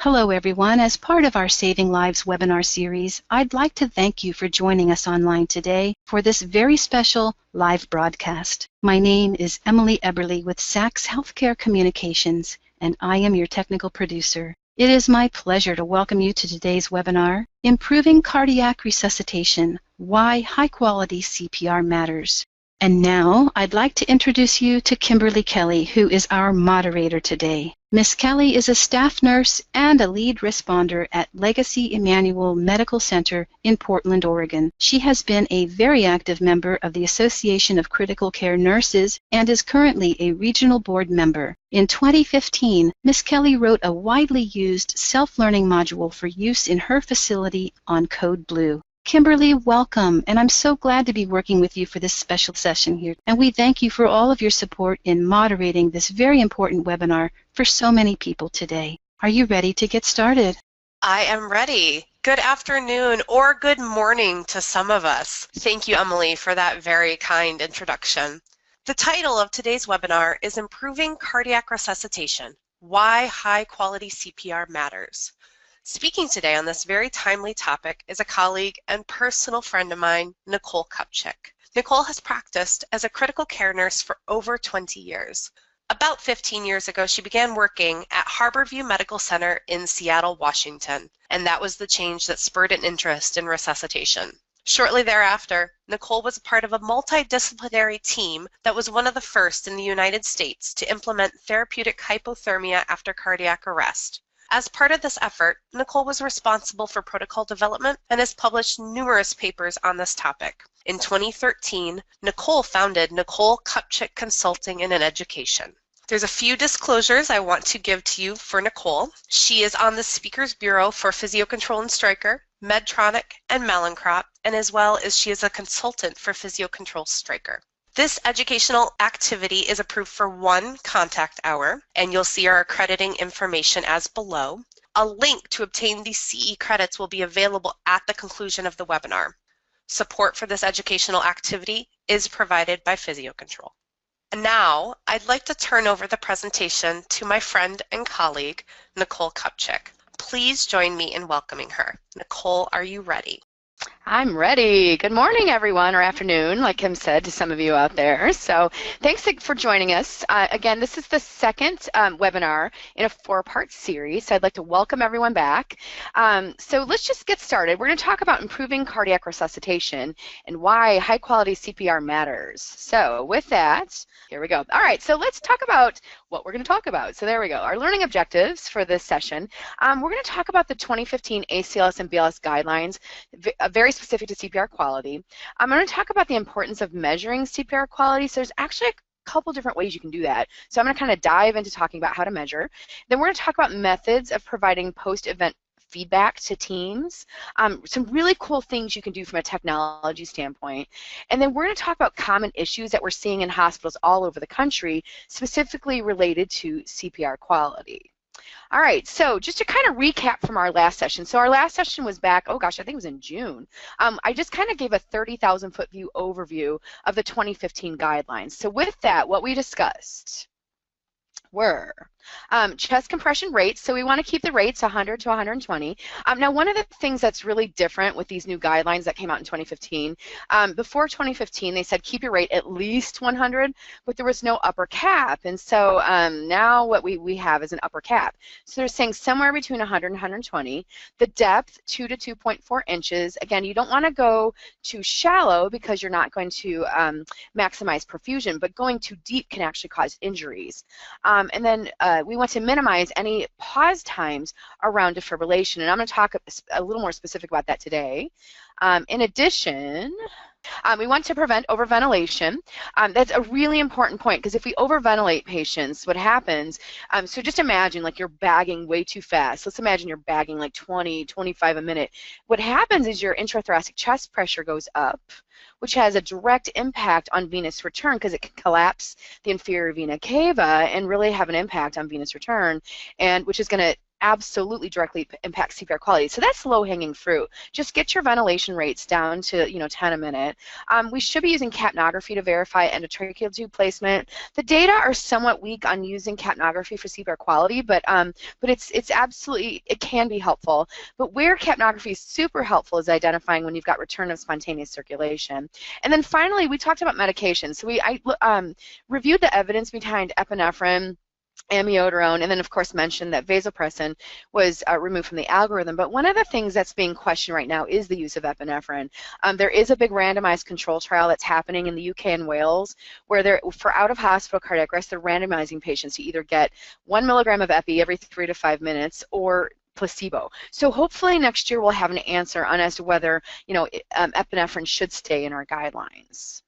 Hello everyone. As part of our Saving Lives webinar series, I'd like to thank you for joining us online today for this very special live broadcast. My name is Emily Eberly with Sachs Healthcare Communications, and I am your technical producer. It is my pleasure to welcome you to today's webinar, Improving Cardiac Resuscitation, Why High-Quality CPR Matters. And now, I'd like to introduce you to Kimberly Kelly, who is our moderator today. Ms. Kelly is a staff nurse and a lead responder at Legacy Emmanuel Medical Center in Portland, Oregon. She has been a very active member of the Association of Critical Care Nurses and is currently a regional board member. In 2015, Ms. Kelly wrote a widely used self-learning module for use in her facility on Code Blue. Kimberly, welcome, and I'm so glad to be working with you for this special session here. And we thank you for all of your support in moderating this very important webinar for so many people today. Are you ready to get started? I am ready. Good afternoon or good morning to some of us. Thank you, Emily, for that very kind introduction. The title of today's webinar is Improving Cardiac Resuscitation, Why High-Quality CPR Matters. Speaking today on this very timely topic is a colleague and personal friend of mine, Nicole Kupchik. Nicole has practiced as a critical care nurse for over 20 years. About 15 years ago, she began working at Harborview Medical Center in Seattle, Washington, and that was the change that spurred an interest in resuscitation. Shortly thereafter, Nicole was a part of a multidisciplinary team that was one of the first in the United States to implement therapeutic hypothermia after cardiac arrest. As part of this effort, Nicole was responsible for protocol development and has published numerous papers on this topic. In 2013, Nicole founded Nicole Kupchik Consulting and Education. There's a few disclosures I want to give to you for Nicole. She is on the Speakers Bureau for Physio-Control and Stryker, Medtronic, and Mallinckrodt, and as well as she is a consultant for Physio-Control Stryker. This educational activity is approved for 1 contact hour, and you'll see our accrediting information as below. A link to obtain these CE credits will be available at the conclusion of the webinar. Support for this educational activity is provided by Physio-Control. And now, I'd like to turn over the presentation to my friend and colleague, Nicole Kupchik. Please join me in welcoming her. Nicole, are you ready? I'm ready. Good morning, everyone, or afternoon, like Kim said to some of you out there. So thanks for joining us. Again, this is the second webinar in a 4-part series. So I'd like to welcome everyone back. So let's just get started. We're going to talk about improving cardiac resuscitation and why high-quality CPR matters. So with that, here we go. All right, so let's talk about what we're going to talk about. So there we go. Our learning objectives for this session. We're going to talk about the 2015 ACLS and BLS guidelines, very specific to CPR quality. I'm going to talk about the importance of measuring CPR quality. So there's actually a couple different ways you can do that. So I'm going to kind of dive into talking about how to measure. Then we're going to talk about methods of providing post-event feedback to teams, some really cool things you can do from a technology standpoint. And then we're going to talk about common issues that we're seeing in hospitals all over the country, specifically related to CPR quality. All right, so just to kind of recap from our last session. So our last session was back, oh gosh, I think it was in June. I just kind of gave a 30,000-foot view overview of the 2015 guidelines. So with that, what we discussed were chest compression rates. So we want to keep the rates 100 to 120. Now, one of the things that's really different with these new guidelines that came out in 2015, before 2015, they said keep your rate at least 100, but there was no upper cap. And so now what we have is an upper cap. So they're saying somewhere between 100 and 120. The depth, 2 to 2.4 inches. Again, you don't want to go too shallow because you're not going to maximize perfusion, but going too deep can actually cause injuries. And then we want to minimize any pause times around defibrillation, and I'm going to talk a little more specific about that today. In addition, we want to prevent overventilation. That's a really important point because if we overventilate patients, what happens, so just imagine like you're bagging way too fast. Let's imagine you're bagging like 20, 25 a minute. What happens is your intrathoracic chest pressure goes up, which has a direct impact on venous return because it can collapse the inferior vena cava and really have an impact on venous return, and which is going to absolutely directly impacts CPR quality. So that's low-hanging fruit. Just get your ventilation rates down to 10 a minute. We should be using capnography to verify endotracheal tube placement. The data are somewhat weak on using capnography for CPR quality, but it's absolutely, it can be helpful. But where capnography is super helpful is identifying when you've got return of spontaneous circulation. And then finally, we talked about medications. So I reviewed the evidence behind epinephrine, amiodarone, and then of course mentioned that vasopressin was removed from the algorithm. But one of the things that's being questioned right now is the use of epinephrine. There is a big randomized control trial that's happening in the UK and Wales where for out-of-hospital cardiac arrest, they're randomizing patients to either get 1 milligram of epi every 3 to 5 minutes or placebo. So hopefully next year we'll have an answer on as to whether epinephrine should stay in our guidelines.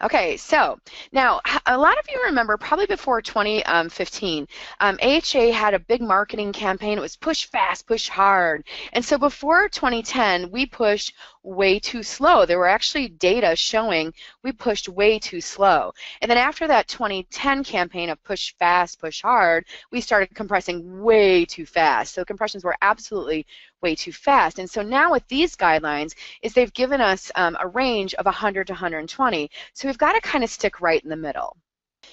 Okay, so now a lot of you remember probably before 2015, AHA had a big marketing campaign. It was push fast, push hard. And so before 2010, we pushed way too slow. There were actually data showing we pushed way too slow. And then after that 2010 campaign of push fast, push hard, we started compressing way too fast. So compressions were absolutely way too fast. And so now with these guidelines is they've given us a range of 100 to 120. So we've got to kind of stick right in the middle.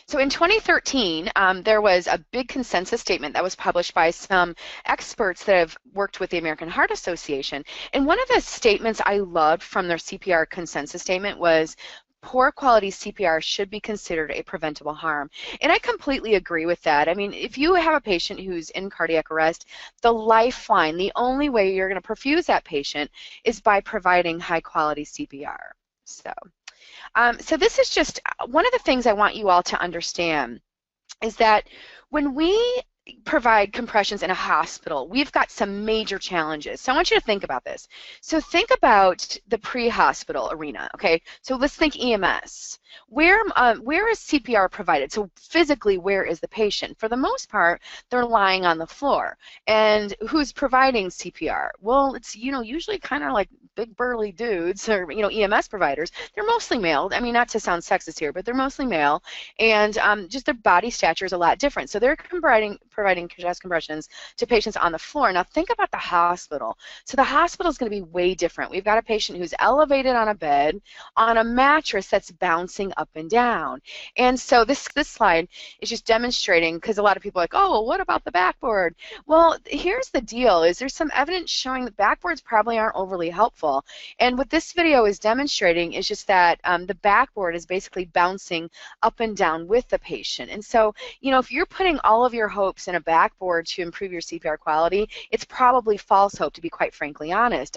So in 2013, there was a big consensus statement that was published by some experts that have worked with the American Heart Association. And one of the statements I loved from their CPR consensus statement was, poor quality CPR should be considered a preventable harm. And I completely agree with that. I mean, if you have a patient who's in cardiac arrest, the lifeline, the only way you're going to perfuse that patient is by providing high quality CPR. So this is just one of the things I want you all to understand is that when we provide compressions in a hospital, we've got some major challenges. So I want you to think about this. So think about the pre-hospital arena, okay? So let's think EMS. Where is CPR provided? So physically, where is the patient? For the most part, they're lying on the floor. And who's providing CPR? Well, it's, usually kind of like big burly dudes or, EMS providers. They're mostly male. I mean, not to sound sexist here, but they're mostly male. And just their body stature is a lot different. So they're providing chest compressions to patients on the floor. Now think about the hospital. So the hospital is going to be way different. We've got a patient who's elevated on a bed on a mattress that's bouncing up and down. And so this slide is just demonstrating, because a lot of people are like, oh, well, what about the backboard? Well, here's the deal, is there's some evidence showing that backboards probably aren't overly helpful. And what this video is demonstrating is just that the backboard is basically bouncing up and down with the patient. And so, if you're putting all of your hopes in a backboard to improve your CPR quality, it's probably false hope, to be quite frankly honest.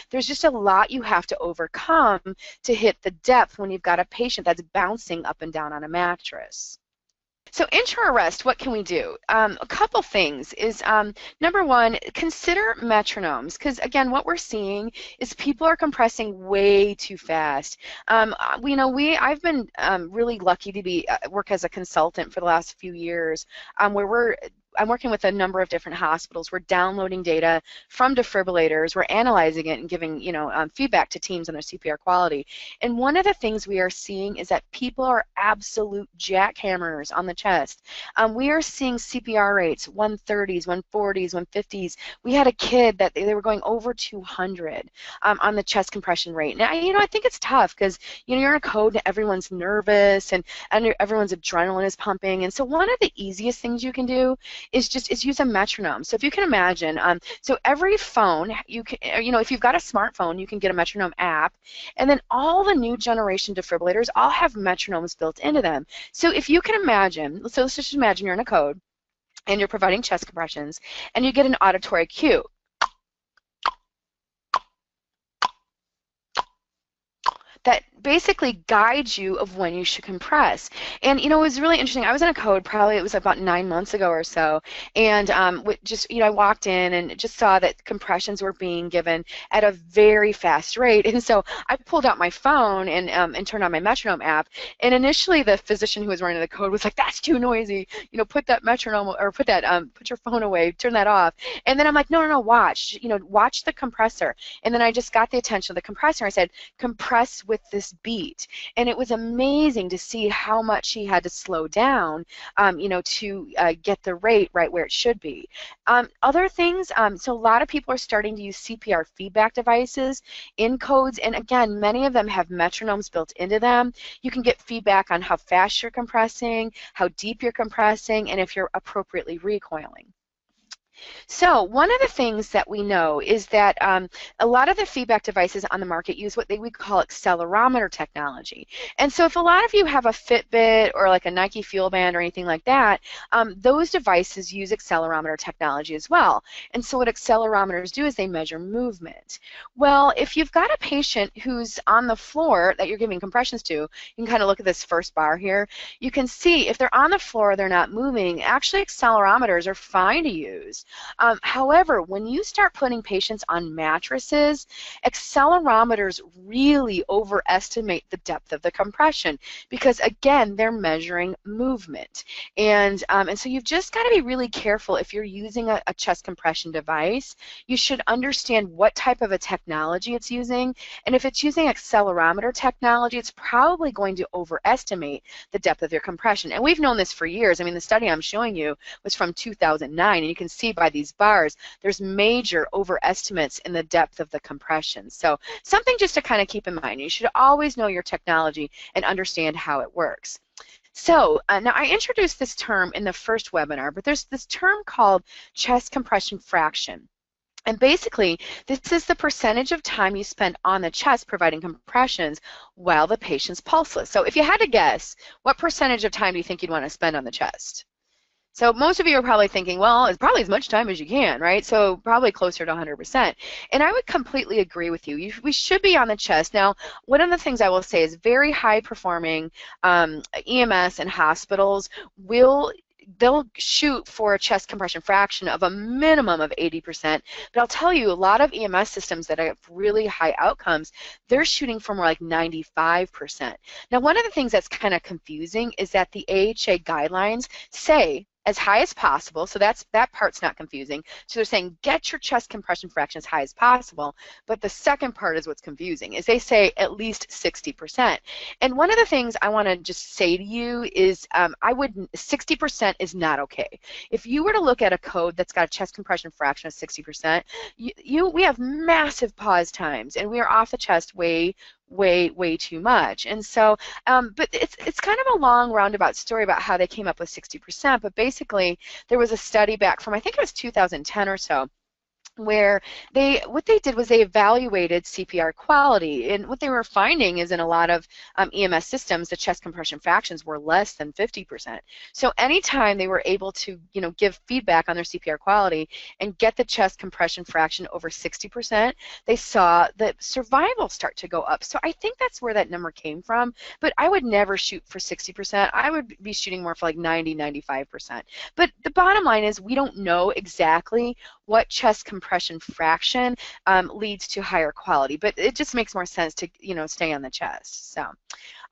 There's just a lot you have to overcome to hit the depth when you've got a patient that's bouncing up and down on a mattress. So intra-arrest, what can we do? A couple things is, number one, consider metronomes, because again, what we're seeing is people are compressing way too fast. I've been really lucky to work as a consultant for the last few years, where I'm working with a number of different hospitals. We're downloading data from defibrillators. We're analyzing it and giving, feedback to teams on their CPR quality. And one of the things we are seeing is that people are absolute jackhammers on the chest. We are seeing CPR rates 130s, 140s, 150s. We had a kid that they were going over 200 on the chest compression rate. Now, I think it's tough because, you're in a code and everyone's nervous and everyone's adrenaline is pumping. And so one of the easiest things you can do is use a metronome. So if you can imagine, so every phone, if you've got a smartphone, you can get a metronome app, and then all the new generation defibrillators all have metronomes built into them. So if you can imagine, so let's just imagine you're in a code and you're providing chest compressions and you get an auditory cue. That basically guides you of when you should compress. And it was really interesting. I was in a code, probably it was about 9 months ago or so, and I walked in and just saw that compressions were being given at a very fast rate. And so I pulled out my phone and turned on my metronome app. And initially, the physician who was running the code was like, "That's too noisy. Put that metronome or put your phone away. Turn that off." And then I'm like, "No, watch. Watch the compressor." And then I just got the attention of the compressor. I said, "Compress with with this beat, and it was amazing to see how much he had to slow down, you know, to get the rate right where it should be. Other things, so a lot of people are starting to use CPR feedback devices in codes, and again, many of them have metronomes built into them. You can get feedback on how fast you're compressing, how deep you're compressing, and if you're appropriately recoiling. So one of the things that we know is that a lot of the feedback devices on the market use what we call accelerometer technology. And so if a lot of you have a Fitbit or like a Nike Fuel Band or anything like that, those devices use accelerometer technology as well. And so what accelerometers do is they measure movement. Well, if you've got a patient who's on the floor that you're giving compressions to, you can kind of look at this first bar here. You can see if they're on the floor, they're not moving. Actually, accelerometers are fine to use. However, when you start putting patients on mattresses, accelerometers really overestimate the depth of the compression because, again, they're measuring movement. And so you've just got to be really careful if you're using a chest compression device. You should understand what type of a technology it's using. And if it's using accelerometer technology, it's probably going to overestimate the depth of your compression. And we've known this for years. I mean, the study I'm showing you was from 2009, and you can see by these bars, there's major overestimates in the depth of the compression. So something just to kind of keep in mind. You should always know your technology and understand how it works. So now I introduced this term in the first webinar, but there's this term called chest compression fraction. And basically, this is the percentage of time you spend on the chest providing compressions while the patient's pulseless. So if you had to guess, what percentage of time do you think you'd want to spend on the chest? So most of you are probably thinking, well, it's probably as much time as you can, right? So probably closer to 100%. And I would completely agree with you. We should be on the chest. Now, one of the things I will say is very high-performing EMS and hospitals they'll shoot for a chest compression fraction of a minimum of 80%, but I'll tell you, a lot of EMS systems that have really high outcomes, they're shooting for more like 95%. Now, one of the things that's kind of confusing is that the AHA guidelines say as high as possible, so that part's not confusing. So they're saying get your chest compression fraction as high as possible, but the second part is what's confusing, is they say at least 60%. And one of the things I want to just say to you is 60% is not okay. If you were to look at a code that's got a chest compression fraction of 60%, we have massive pause times, and we are off the chest way too much. And so, but it's kind of a long roundabout story about how they came up with 60%, but basically there was a study back from, I think it was 2010 or so, where what they did was they evaluated CPR quality, and what they were finding is in a lot of EMS systems, the chest compression fractions were less than 50%. So anytime they were able to, give feedback on their CPR quality and get the chest compression fraction over 60%, they saw that survival start to go up. So I think that's where that number came from, but I would never shoot for 60%. I would be shooting more for like 90-95%. But the bottom line is we don't know exactly what chest compression fraction leads to higher quality, but it just makes more sense to stay on the chest. So,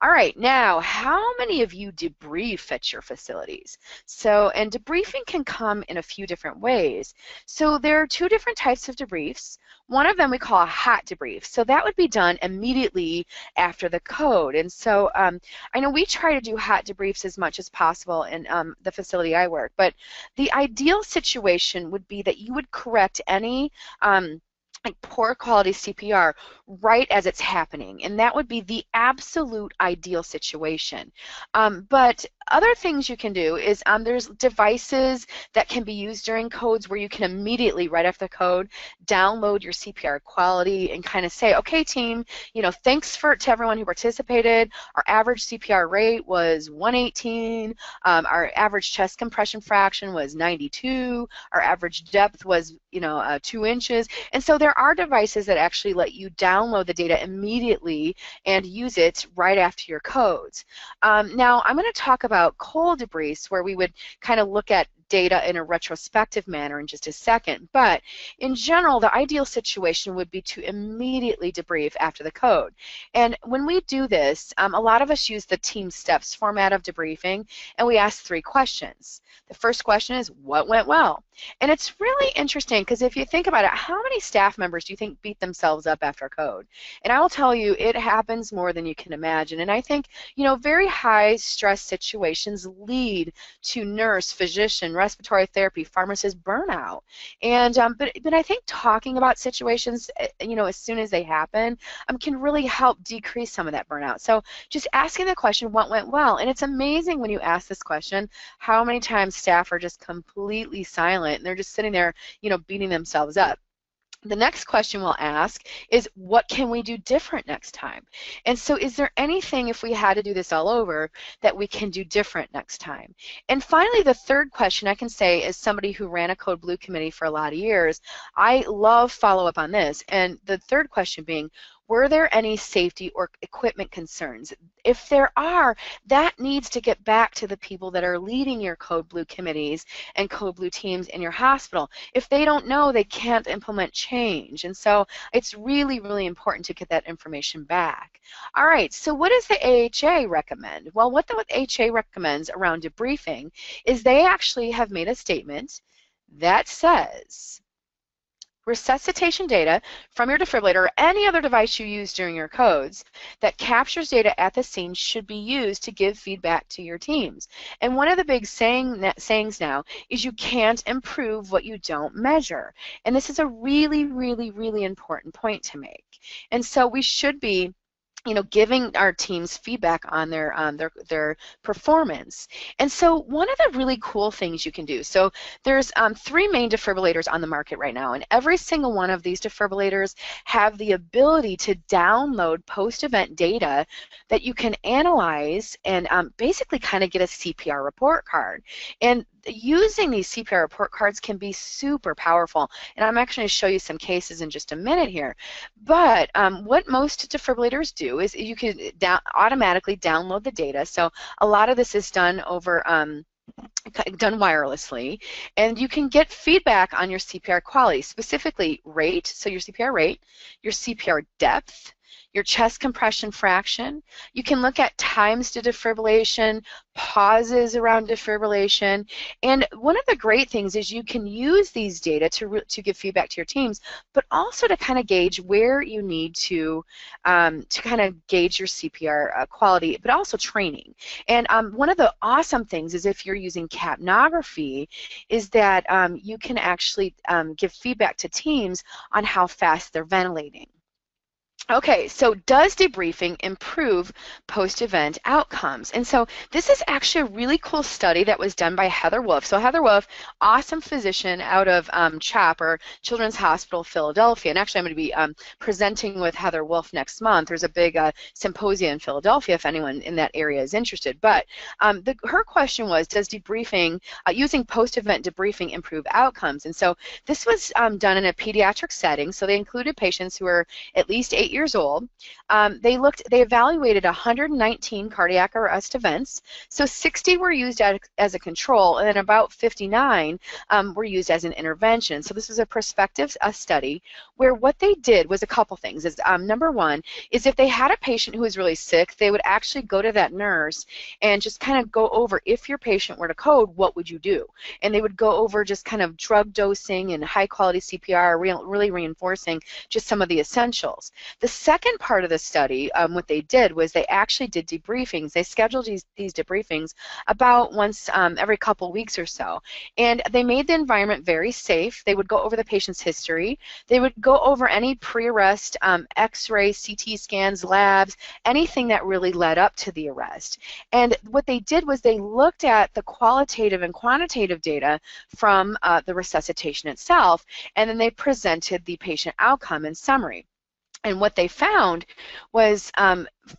all right, now how many of you debrief at your facilities? So, and debriefing can come in a few different ways. So there are two different types of debriefs. One of them we call a hot debrief. So that would be done immediately after the code. And so I know we try to do hot debriefs as much as possible in the facility I work, but the ideal situation would be that you would correct any like poor quality CPR right as it's happening, and that would be the absolute ideal situation. But other things you can do is there's devices that can be used during codes where you can immediately, right after the code, download your CPR quality and kind of say, okay, team, thanks to everyone who participated. Our average CPR rate was 118. Our average chest compression fraction was 92. Our average depth was 2 inches. And so there are devices that actually let you download the data immediately and use it right after your codes. Now, I'm going to talk about cold debriefs where we would kind of look at data in a retrospective manner in just a second, but in general, the ideal situation would be to immediately debrief after the code. And when we do this, a lot of us use the team steps format of debriefing, and we ask 3 questions. The first question is, what went well? And it's really interesting because if you think about it, how many staff members do you think beat themselves up after a code? And I will tell you, it happens more than you can imagine. And I think, you know, very high stress situations lead to nurse, physician, respiratory therapy, pharmacist burnout. And but I think talking about situations, you know, as soon as they happen, can really help decrease some of that burnout. So just asking the question, what went well? And it's amazing when you ask this question, how many times staff are just completely silent and they're just sitting there, you know, beating themselves up. The next question we'll ask is, what can we do different next time? And so is there anything, if we had to do this all over, that we can do different next time? And finally, the third question I can say, as somebody who ran a Code Blue committee for a lot of years, I love follow-up on this. And the third question being, were there any safety or equipment concerns? If there are, that needs to get back to the people that are leading your Code Blue committees and Code Blue teams in your hospital. If they don't know, they can't implement change. And so it's really, really important to get that information back. All right, so what does the AHA recommend? Well, what the AHA recommends around debriefing is they actually have made a statement that says, resuscitation data from your defibrillator or any other device you use during your codes that captures data at the scene should be used to give feedback to your teams. And one of the big sayings now is you can't improve what you don't measure. And this is a really, really, really important point to make. And so we should be, you know, giving our teams feedback on their performance. And so one of the really cool things you can do, so there's 3 main defibrillators on the market right now, and every single one of these defibrillators have the ability to download post-event data that you can analyze and basically kind of get a CPR report card. And using these CPR report cards can be super powerful, and I'm actually going to show you some cases in just a minute here. But what most defibrillators do is you can automatically download the data. So a lot of this is done over done wirelessly, and you can get feedback on your CPR quality, specifically rate, so your CPR rate, your CPR depth, your chest compression fraction. You can look at times to defibrillation, pauses around defibrillation, and one of the great things is you can use these data to give feedback to your teams, but also to kind of gauge where you need to kind of gauge your CPR quality, but also training. And one of the awesome things is if you're using capnography, is that you can actually give feedback to teams on how fast they're ventilating. Okay, so does debriefing improve post-event outcomes? And so this is actually a really cool study that was done by Heather Wolf. So Heather Wolf, awesome physician out of CHOP, or Children's Hospital Philadelphia. And actually I'm going to be presenting with Heather Wolf next month. There's a big symposium in Philadelphia if anyone in that area is interested. But her question was, does debriefing, using post-event debriefing improve outcomes? And so this was done in a pediatric setting. So they included patients who were at least 8 years old. They evaluated 119 cardiac arrest events. So 60 were used as a control, and then about 59 were used as an intervention. So this was a prospective study where what they did was a couple things. Number one is if they had a patient who was really sick, they would actually go to that nurse and just kind of go over, if your patient were to code, what would you do? And they would go over just kind of drug dosing and high quality CPR, really reinforcing just some of the essentials. The second part of the study, what they did was they actually did debriefings. They scheduled these debriefings about once every couple weeks or so. And they made the environment very safe. They would go over the patient's history. They would go over any pre-arrest X-ray, CT scans, labs, anything that really led up to the arrest. And what they did was they looked at the qualitative and quantitative data from the resuscitation itself, and then they presented the patient outcome in summary. And what they found was,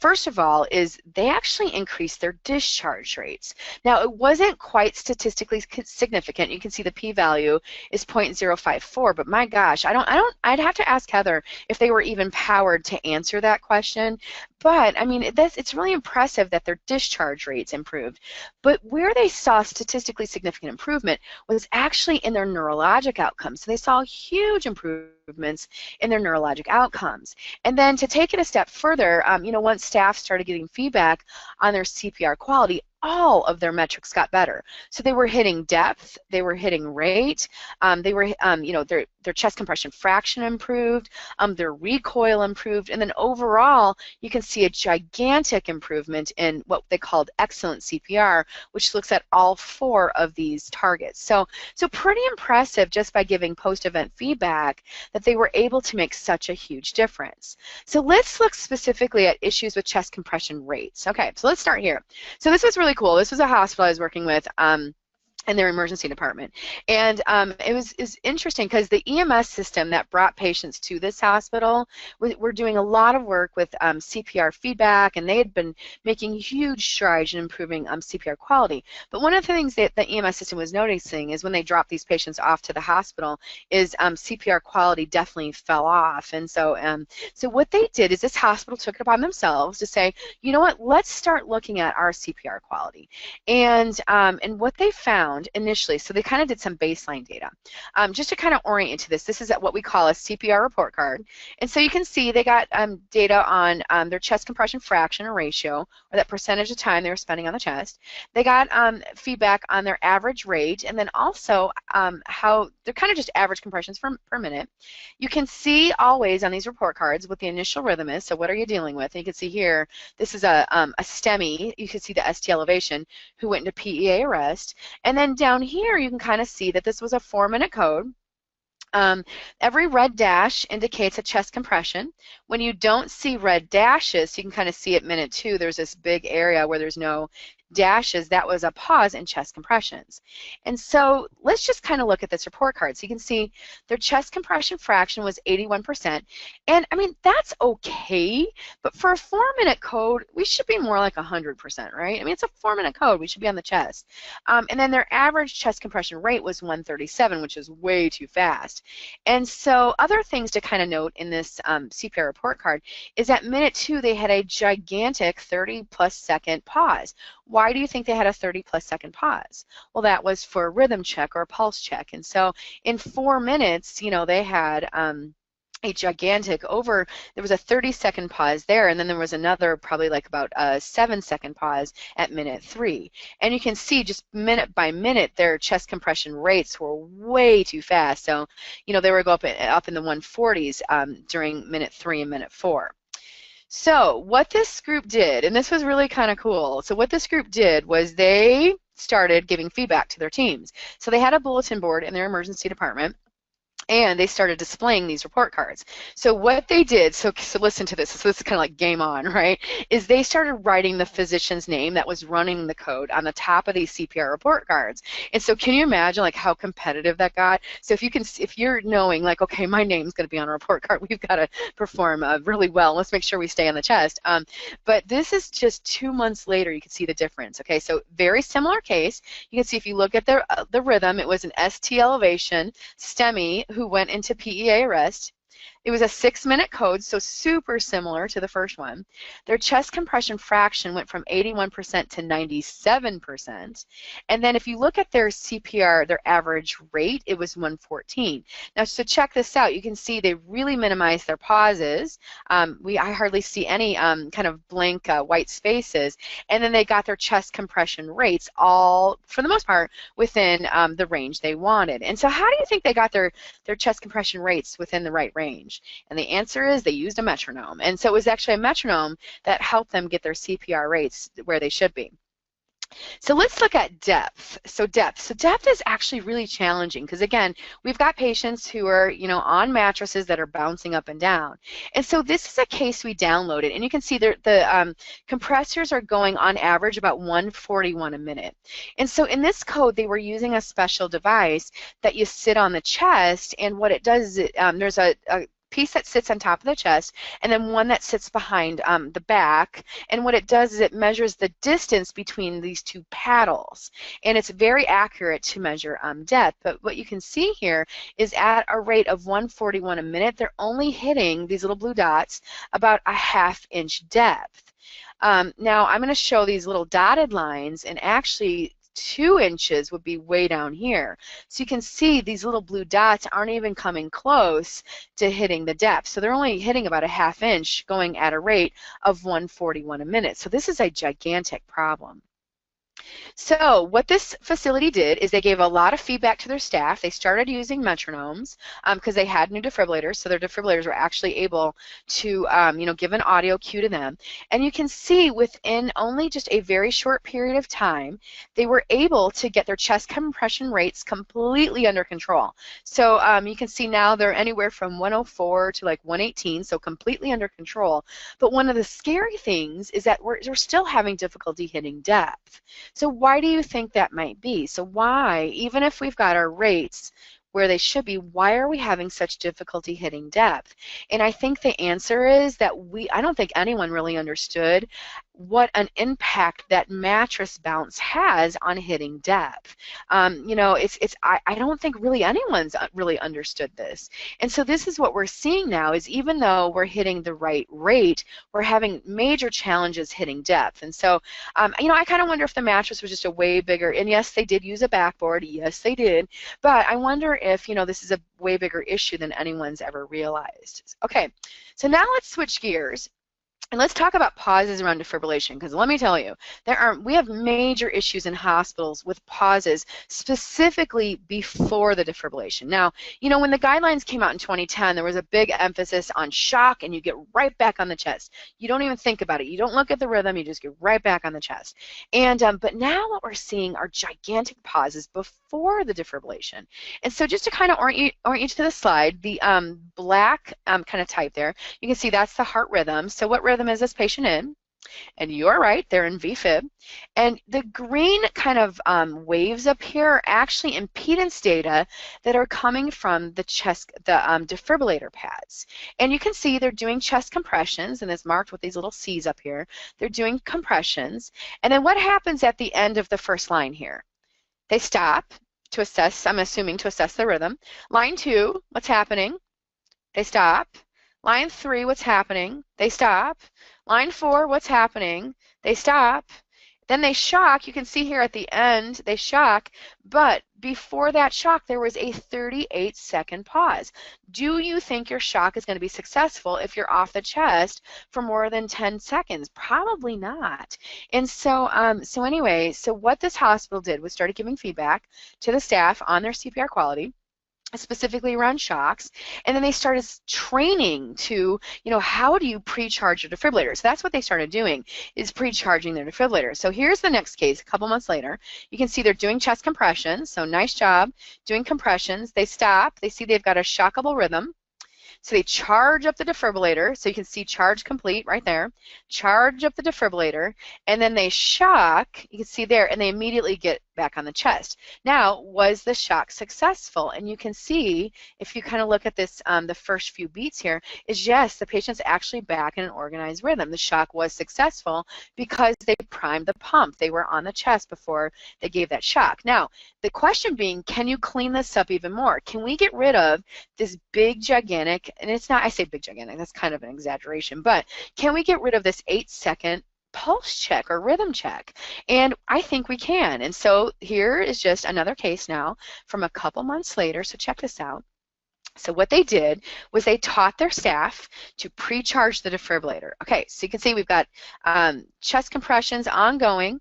first of all, is they actually increased their discharge rates. Now, it wasn't quite statistically significant. You can see the p-value is 0.054, but my gosh, I'd have to ask Heather if they were even powered to answer that question. But I mean, it's really impressive that their discharge rates improved. But where they saw statistically significant improvement was actually in their neurologic outcomes. So they saw huge improvements in their neurologic outcomes. And then to take it a step further, you know, once staff started getting feedback on their CPR quality, all of their metrics got better. So they were hitting depth, they were hitting rate, they were, you know, their chest compression fraction improved, their recoil improved, and then overall, you can see a gigantic improvement in what they called excellent CPR, which looks at all 4 of these targets. So pretty impressive just by giving post-event feedback that they were able to make such a huge difference. So let's look specifically at issues with chest compression rates. Okay, so let's start here. So this was really cool. This was a hospital I was working with in their emergency department. And it was interesting because the EMS system that brought patients to this hospital, we're doing a lot of work with CPR feedback, and they had been making huge strides in improving CPR quality. But one of the things that the EMS system was noticing is when they dropped these patients off to the hospital is CPR quality definitely fell off. And so, so what they did is this hospital took it upon themselves to say, you know what, let's start looking at our CPR quality. And what they found initially, so they kind of did some baseline data. Just to kind of orient you to this, this is what we call a CPR report card. And so you can see they got data on their chest compression fraction or ratio, or that percentage of time they were spending on the chest. They got feedback on their average rate, and then also how they're kind of just average compressions per minute. You can see always on these report cards what the initial rhythm is, so what are you dealing with? And you can see here, this is a STEMI. You can see the ST elevation who went into PEA arrest. And then down here, you can kind of see that this was a 4-minute code. Every red dash indicates a chest compression. When you don't see red dashes, you can kind of see at minute 2, there's this big area where there's no dashes. That was a pause in chest compressions. And so let's just kind of look at this report card. So you can see their chest compression fraction was 81%. And I mean, that's okay, but for a 4-minute code, we should be more like 100%, right? I mean, it's a 4-minute code. We should be on the chest. And then their average chest compression rate was 137, which is way too fast. And so other things to kind of note in this CPR report card is at minute 2, they had a gigantic 30-plus second pause. Why do you think they had a 30-plus second pause? Well, that was for a rhythm check or a pulse check. And so in 4 minutes, you know, they had a gigantic there was a 30-second pause there, and then there was another probably like about a 7-second pause at minute 3. And you can see just minute by minute their chest compression rates were way too fast. So, you know, they were up in the 140s during minute 3 and minute 4. So what this group did, and this was really kind of cool, so what this group did was they started giving feedback to their teams. So they had a bulletin board in their emergency department, and they started displaying these report cards. So what they did, so listen to this, so this is kind of like game on, right, is they started writing the physician's name that was running the code on the top of these CPR report cards. And so can you imagine like how competitive that got? So if you're knowing like, okay, my name's going to be on a report card, we've got to perform really well. Let's make sure we stay on the chest. But this is just 2 months later, you can see the difference. Okay, so very similar case. You can see if you look at the rhythm, it was an ST elevation, STEMI, who went into PEA arrest. It was a 6-minute code, so super similar to the first one. Their chest compression fraction went from 81% to 97%. And then if you look at their CPR, their average rate, it was 114. Now, so check this out. You can see they really minimized their pauses. I hardly see any kind of blank white spaces. And then they got their chest compression rates all, for the most part, within the range they wanted. And so how do you think they got their chest compression rates within the right range? And the answer is they used a metronome. And so it was actually a metronome that helped them get their CPR rates where they should be. So let's look at depth. So depth is actually really challenging because, again, we've got patients who are, you know, on mattresses that are bouncing up and down. And so this is a case we downloaded, and you can see the compressors are going on average about 141 a minute. And so in this code, they were using a special device that you sit on the chest, and what it does is there's a piece that sits on top of the chest and then one that sits behind the back, and what it does is it measures the distance between these 2 paddles, and it's very accurate to measure depth. But what you can see here is at a rate of 141 a minute, they're only hitting these little blue dots about a ½ inch depth. Now I'm going to show these little dotted lines, and actually 2 inches would be way down here. So you can see these little blue dots aren't even coming close to hitting the depth. So they're only hitting about a ½ inch going at a rate of 141 a minute. So this is a gigantic problem. So what this facility did is they gave a lot of feedback to their staff. They started using metronomes because they had new defibrillators, so their defibrillators were actually able to give an audio cue to them. And you can see within only just a very short period of time, they were able to get their chest compression rates completely under control. So you can see now they're anywhere from 104 to like 118, so completely under control. But one of the scary things is that we're still having difficulty hitting depth. So why do you think that might be? So why, even if we've got our rates where they should be, why are we having such difficulty hitting depth? And I think the answer is that I don't think anyone really understood what an impact that mattress bounce has on hitting depth. I don't think really anyone's really understood this. And so this is what we're seeing now is even though we're hitting the right rate, we're having major challenges hitting depth. And so, I kind of wonder if the mattress was just a way bigger, and yes, they did use a backboard, yes, they did, but I wonder if, this is a way bigger issue than anyone's ever realized. Okay, so now let's switch gears. And let's talk about pauses around defibrillation, because let me tell you, we have major issues in hospitals with pauses, specifically before the defibrillation. Now, when the guidelines came out in 2010, there was a big emphasis on shock, and you get right back on the chest. You don't even think about it. You don't look at the rhythm. You just get right back on the chest. And but now what we're seeing are gigantic pauses before the defibrillation. And so just to kind of orient you to the slide, the black kind of type there, you can see that's the heart rhythm. So what rhythm is this patient in? And you're right, they're in Vfib. And the green kind of waves up here are actually impedance data that are coming from the defibrillator pads. And you can see they're doing chest compressions, and it's marked with these little C's up here. They're doing compressions. And then what happens at the end of the first line here? They stop to assess, I'm assuming to assess the rhythm. Line 2, what's happening? They stop. Line 3, what's happening? They stop. Line 4, what's happening? They stop. Then they shock. You can see here at the end, they shock. But before that shock, there was a 38-second pause. Do you think your shock is going to be successful if you're off the chest for more than 10 seconds? Probably not. And so, anyway, so what this hospital did was started giving feedback to the staff on their CPR quality, specifically around shocks, and then they started training to, how do you pre-charge your defibrillator? So that's what they started doing, is pre-charging their defibrillator. So here's the next case, a couple months later. You can see they're doing chest compressions, so nice job doing compressions. They stop, they see they've got a shockable rhythm. So they charge up the defibrillator, so you can see charge complete right there. Charge up the defibrillator, and then they shock, you can see there, and they immediately get back on the chest. Now, was the shock successful? And you can see, if you kind of look at this, the first few beats here, is yes, the patient's actually back in an organized rhythm. The shock was successful because they primed the pump. They were on the chest before they gave that shock. Now, the question being, can you clean this up even more? Can we get rid of this big, gigantic, and it's not, I say big, gigantic, that's kind of an exaggeration, but can we get rid of this 8-second pulse check or rhythm check? And I think we can. And so here is just another case now from a couple months later. So check this out. So what they did was they taught their staff to pre-charge the defibrillator. Okay, so you can see we've got chest compressions ongoing.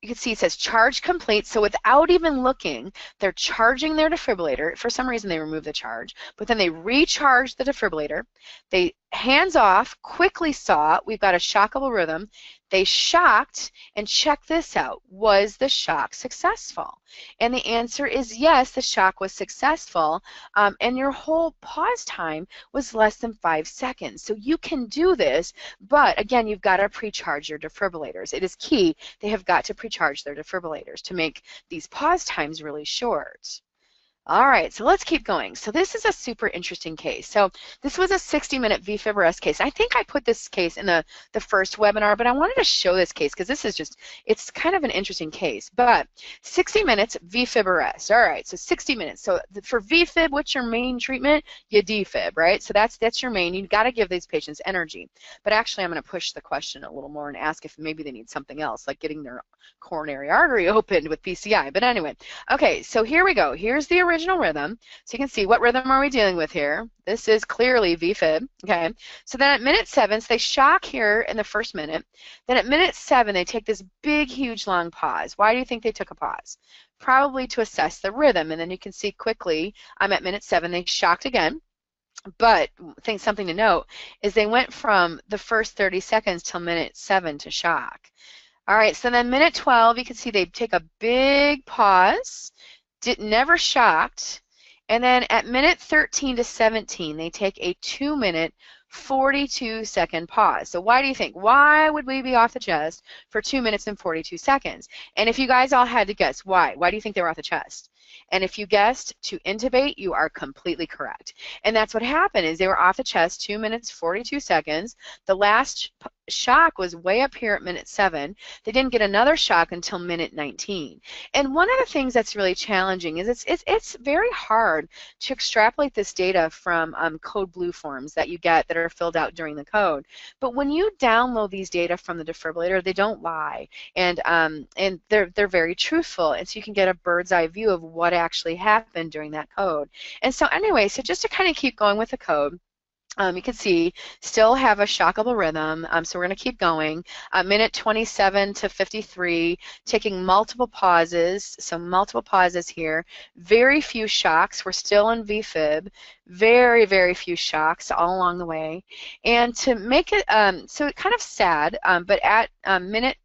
You can see it says charge complete, so without even looking, they're charging their defibrillator. For some reason, they remove the charge, but then they recharge the defibrillator. They hands off, quickly saw we've got a shockable rhythm. They shocked, and check this out. Was the shock successful? And the answer is yes, the shock was successful, and your whole pause time was less than 5 seconds. So you can do this, but again, you've got to pre-charge your defibrillators. It is key. They have got to pre-charge their defibrillators to make these pause times really short. All right, so let's keep going. So this is a super interesting case. So this was a 60-minute Vfib case. I think I put this case in the first webinar, but I wanted to show this case because this is just, it's kind of an interesting case. But 60 minutes Vfib arrest. All right, so 60 minutes. So for Vfib, what's your main treatment? You defib, right? So that's your main. You've got to give these patients energy. But actually, I'm going to push the question a little more and ask if maybe they need something else, like getting their coronary artery opened with PCI. But anyway, okay, so here we go. Here's the original rhythm. So you can see what rhythm are we dealing with here. This is clearly Vfib, okay? So then at minute 7, so they shock here in the first minute. Then at minute 7, they take this big, huge, long pause. Why do you think they took a pause? Probably to assess the rhythm. And then you can see quickly, I'm at minute 7, they shocked again. But I think something to note is they went from the first 30 seconds till minute 7 to shock. All right, so then minute 12, you can see they take a big pause, never shocked, and then at minute 13 to 17, they take a 2-minute, 42-second pause. So why do you think? Why would we be off the chest for 2 minutes and 42 seconds? And if you guys all had to guess, why do you think they were off the chest? And if you guessed to intubate, you are completely correct. And that's what happened is they were off the chest 2 minutes, 42 seconds. The last shock was way up here at minute 7. They didn't get another shock until minute 19. And one of the things that's really challenging is it's very hard to extrapolate this data from code blue forms that you get that are filled out during the code. But when you download these data from the defibrillator, they don't lie, and they're very truthful, and so you can get a bird's eye view of what actually happened during that code. And so anyway, so just to kind of keep going with the code, you can see still have a shockable rhythm, so we're going to keep going. Minute 27 to 53, taking multiple pauses, so multiple pauses here. Very few shocks. We're still in Vfib. Very, very few shocks all along the way. And to make it, so kind of sad, but at minute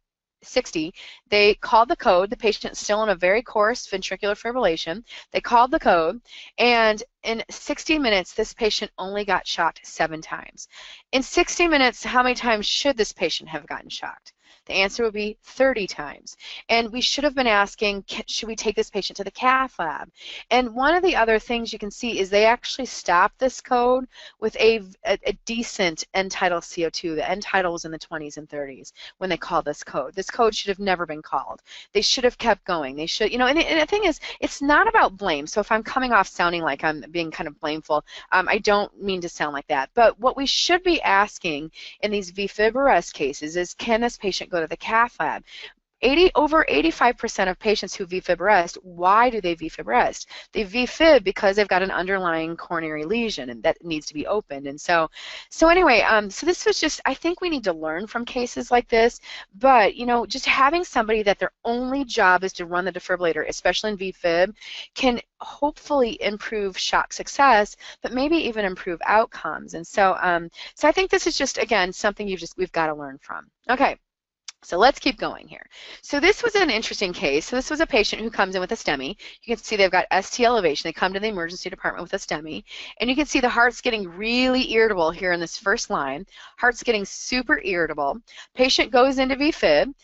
60, they called the code. The patient's still in a very coarse ventricular fibrillation. They called the code, and in 60 minutes, this patient only got shocked 7 times. In 60 minutes, how many times should this patient have gotten shocked? The answer would be 30 times. And we should have been asking, should we take this patient to the cath lab? And one of the other things you can see is they actually stopped this code with a decent end tidal CO2. The end tidal was in the 20s and 30s when they called this code. This code should have never been called. They should have kept going. They should, and the thing is, it's not about blame. So if I'm coming off sounding like I'm being kind of blameful, I don't mean to sound like that. But what we should be asking in these Vfib arrest cases is, can this patient go to the cath lab? Over 85% of patients who Vfib arrest, why do they Vfib arrest? They Vfib because they've got an underlying coronary lesion and that needs to be opened. And so anyway, so this was just, I think we need to learn from cases like this, but just having somebody that their only job is to run the defibrillator, especially in Vfib, can hopefully improve shock success, but maybe even improve outcomes. And so I think this is just, again, something we've got to learn from. Okay. So let's keep going here. So this was an interesting case. So this was a patient who comes in with a STEMI. You can see they've got ST elevation. They come to the emergency department with a STEMI. And you can see the heart's getting really irritable here in this first line. Heart's getting super irritable. Patient goes into Vfib.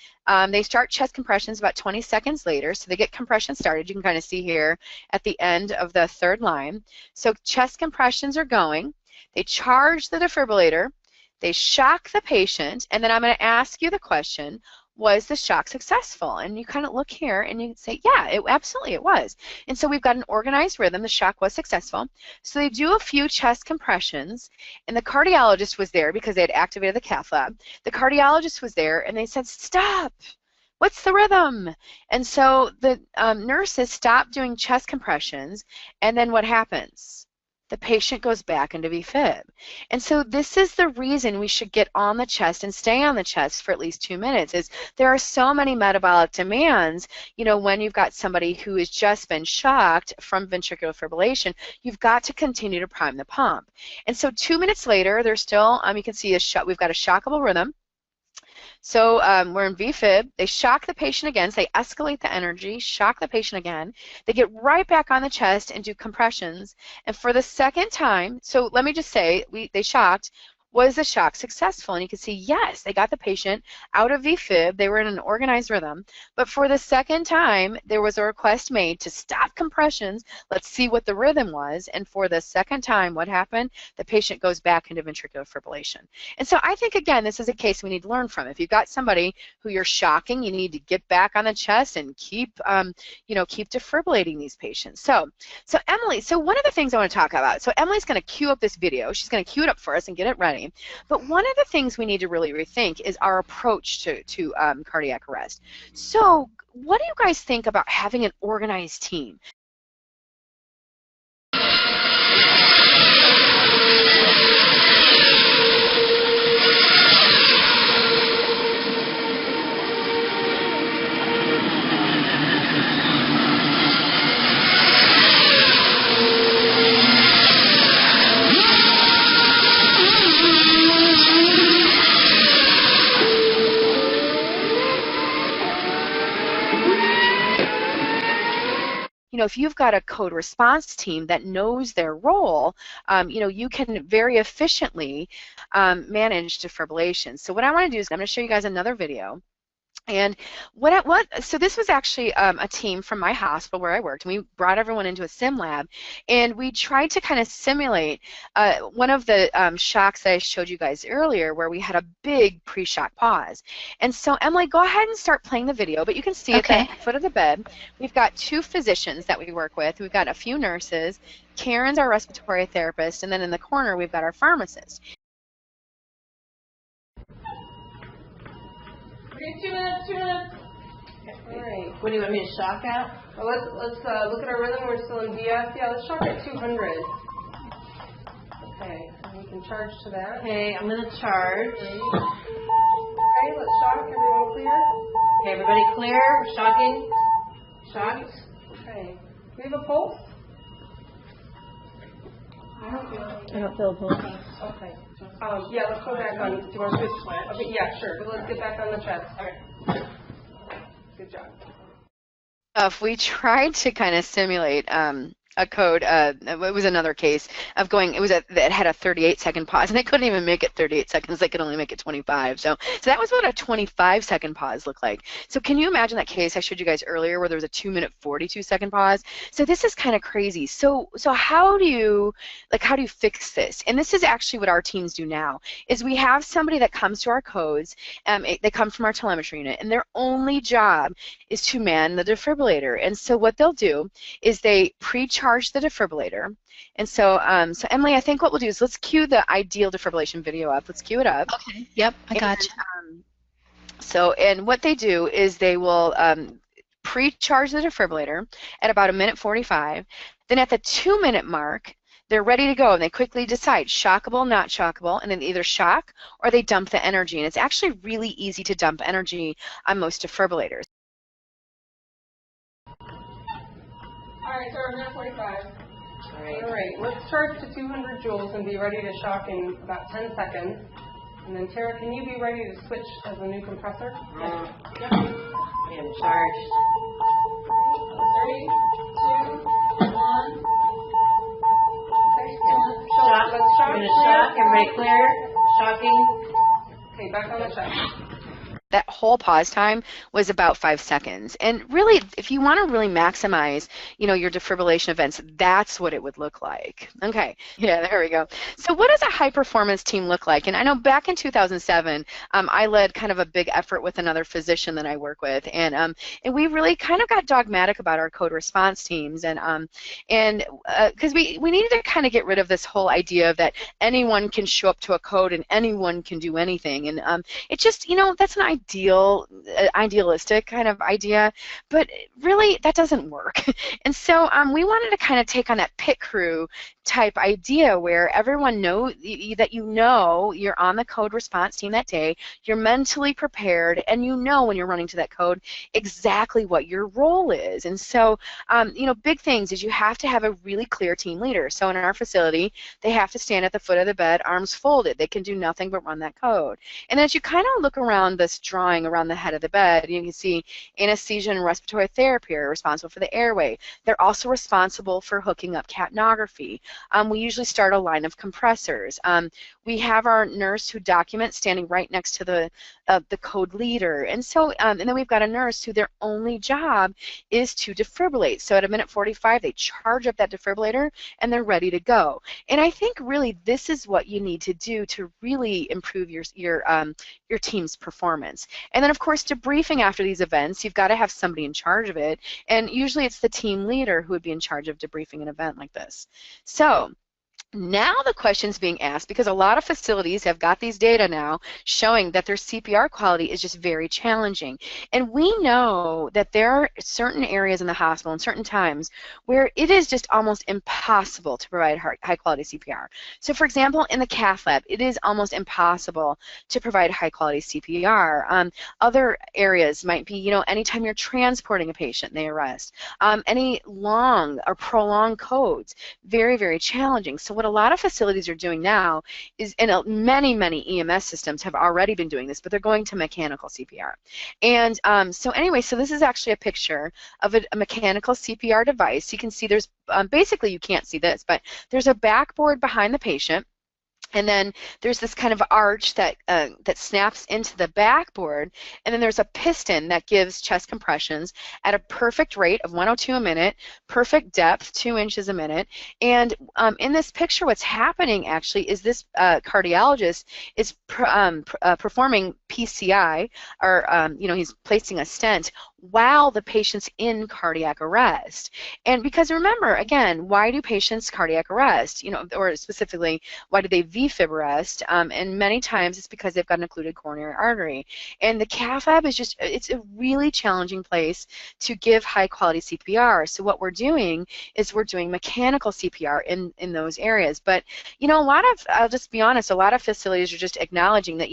They start chest compressions about 20 seconds later. So they get compression started. You can kind of see here at the end of the third line. So chest compressions are going. They charge the defibrillator. They shock the patient, and then I'm going to ask you the question, was the shock successful? And you kind of look here and you say, yeah, absolutely it was. And so we've got an organized rhythm. The shock was successful. So they do a few chest compressions, and the cardiologist was there because they had activated the cath lab. The cardiologist was there, and they said, stop. What's the rhythm? And so the nurses stop doing chest compressions, and then what happens? The patient goes back into Vfib. And so this is the reason we should get on the chest and stay on the chest for at least 2 minutes, is there are so many metabolic demands, when you've got somebody who has just been shocked from ventricular fibrillation, you've got to continue to prime the pump. And so 2 minutes later, there's still, you can see we've got a shockable rhythm. So we're in Vfib. They shock the patient again. So they escalate the energy, shock the patient again. They get right back on the chest and do compressions. And for the second time, so let me just say, they shocked. Was the shock successful? And you can see, yes, they got the patient out of Vfib. They were in an organized rhythm. But for the second time, there was a request made to stop compressions. Let's see what the rhythm was. And for the second time, what happened? The patient goes back into ventricular fibrillation. And so I think, again, this is a case we need to learn from. If you've got somebody who you're shocking, you need to get back on the chest and keep defibrillating these patients. So Emily, so one of the things I want to talk about, so Emily's going to queue up this video. She's going to queue it up for us and get it ready. But one of the things we need to really rethink is our approach to cardiac arrest. So what do you guys think about having an organized team? you know, if you've got a code response team that knows their role, you know, you can very efficiently manage defibrillation. So what I want to do is I'm going to show you guys another video. And so this was actually a team from my hospital where I worked, and we brought everyone into a sim lab, and we tried to kind of simulate one of the shocks that I showed you guys earlier, where we had a big pre-shock pause. And so, Emily, go ahead and start playing the video, but you can see at the foot of the bed, we've got 2 physicians that we work with. We've got a few nurses. Karen's our respiratory therapist, and then in the corner, we've got our pharmacist. Okay, 2 minutes, 2 minutes. All right. What do you want me to shock at? Well, let's look at our rhythm. We're still in VF. Yeah, let's shock at 200. Okay, and we can charge to that. Okay, I'm going to charge. Great. Okay, let's shock. Everyone clear? Okay, everybody clear? We're shocking. Shocked. Okay. Do we have a pulse? I don't feel a pulse. Okay. Yeah, let's go back on. Do you want to switch? Okay, yeah, sure. But let's get back on the chest. All right. Good job. If we tried to kind of simulate a code, it was another case of going, it had a 38-second pause, and they couldn't even make it 38 seconds, they could only make it 25. So that was what a 25-second pause looked like. So can you imagine that case I showed you guys earlier where there was a 2-minute 42-second pause? So this is kind of crazy. So how do you fix this? And this is actually what our teams do now, is we have somebody that comes to our codes, they come from our telemetry unit, and their only job is to man the defibrillator. And so what they'll do is they pre-charge the defibrillator. And so, so Emily, I think what we'll do is let's cue the ideal defibrillation video up. Let's cue it up. Okay. Yep, I got you. And what they do is they will pre-charge the defibrillator at about 1:45. Then at the 2-minute mark, they're ready to go, and they quickly decide shockable, not shockable, and then they either shock or they dump the energy. And it's actually really easy to dump energy on most defibrillators. All right, so we're 1:45. All right, let's charge to 200 joules and be ready to shock in about 10 seconds. And then, Tara, can you be ready to switch as a new compressor? Yep. And charge. 3, 2, 1. Okay, Shock. let's shock. We're going to shock. Everybody clear? Shocking. Okay, back on the chest. That whole pause time was about 5 seconds. And really, if you want to really maximize, you know, your defibrillation events, that's what it would look like. Okay, yeah, there we go. So what does a high-performance team look like? And I know back in 2007, I led kind of a big effort with another physician that I work with, and we really kind of got dogmatic about our code response teams, and because we needed to kind of get rid of this whole idea that anyone can show up to a code and anyone can do anything, and it just, you know, that's an idealistic kind of idea, but really that doesn't work. And so we wanted to kind of take on that pit crew type idea where everyone knows that you know you're on the code response team that day, you're mentally prepared, and you know when you're running to that code exactly what your role is. And so, you know, big things is you have to have a really clear team leader. So in our facility, they have to stand at the foot of the bed, arms folded. They can do nothing but run that code. And then as you kind of look around this drawing around the head of the bed, you can see anesthesia and respiratory therapy are responsible for the airway. They're also responsible for hooking up capnography. We usually start a line of compressors. We have our nurse who documents standing right next to the code leader. And so, and then we've got a nurse who their only job is to defibrillate. So at 1:45, they charge up that defibrillator and they're ready to go. And I think really this is what you need to do to really improve your team's performance. And then of course debriefing after these events, you've got to have somebody in charge of it. And usually it's the team leader who would be in charge of debriefing an event like this. So now the question's being asked, because a lot of facilities have got these data now showing that their CPR quality is just very challenging. And we know that there are certain areas in the hospital and certain times where it is just almost impossible to provide high quality CPR. So for example, in the cath lab, it is almost impossible to provide high quality CPR. Other areas might be, you know, anytime you're transporting a patient, they arrest. Any long or prolonged codes, very, very challenging. So what a lot of facilities are doing now is, and many EMS systems have already been doing this, but they're going to mechanical CPR. And so anyway, so this is actually a picture of a mechanical CPR device. You can see there's, basically you can't see this, but there's a backboard behind the patient. And then there's this kind of arch that that snaps into the backboard, and then there's a piston that gives chest compressions at a perfect rate of 102 a minute, perfect depth, 2 inches a minute. And in this picture, what's happening actually is this cardiologist is performing PCI, or he's placing a stent while the patient's in cardiac arrest. And because remember, again, why do patients cardiac arrest? Or specifically, why do they Vfib arrest? And many times it's because they've got an occluded coronary artery. And the cath lab is it's a really challenging place to give high quality CPR. So what we're doing is we're doing mechanical CPR in those areas. But I'll just be honest, a lot of facilities are just acknowledging that,